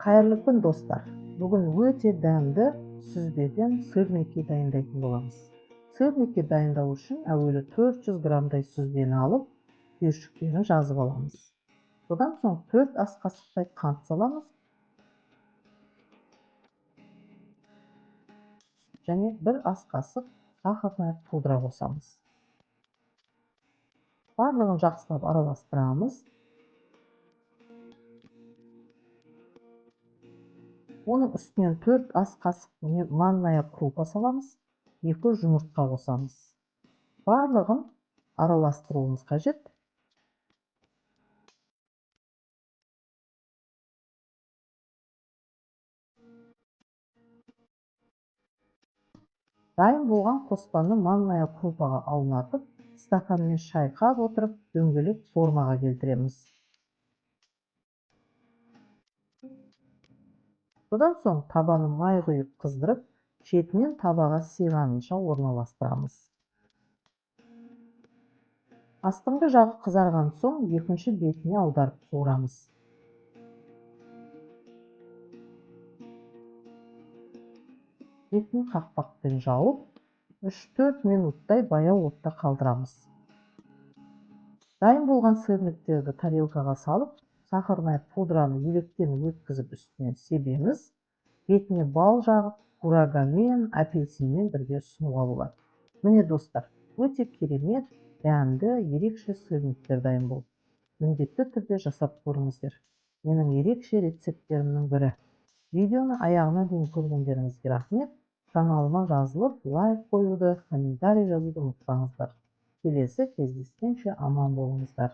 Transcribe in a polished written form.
Қайырлы күн достар. Бүгін өте дәмді сүзбеден сырники дайындайтын боламыз. Сырники дайындау үшін әуелі 400 грамдай сүзбені алып, түйіршіктерін жазып аламыз. Содан соң 4 ас қасықтай қант саламыз және 1 ас қасық сахарная пудра қосамыз. Барлығын жақсылап араластырамыз. Оның үстінен 4 ас қасық манная крупа саламыз, 2 жұмыртқа қосамыз. Барлығын араластыруымыз қажет. Дайын болған қоспаны манная крупаға аунатып, стаканмен шайқап отырып, дөңгелек формаға келтіреміз. Содан соң табаны май құйып қыздырып, шетінен табаға сыйғанынша орналастырамыз. Астыңғы жағы қызарған соң екінші бетіне аударып қуырамыз. Бетін қақпақпен жауып, 3-4 минуттай баяу отта қалдырамыз. Дайын болған сырниктерді тарелкаға салып, сахарная пудраны електен өткізіп үстінен себеміз. Бетіне бал жағып, курагамен, апельсинмен бірге ұсынуға болады. Міне достар, өте керемет, дәмді, ерекше сырниктер дайын болды. Міндетті түрде жасап көріңіздер. Менің ерекше рецепттерімнің бірі. Видеоны аяғына дейін көргендеріңізге рахмет. Каналыма жазылып, лайк қоюды, комментарий жазуды ұмытпаңыздар. Келесі кездескенше аман болыңыздар.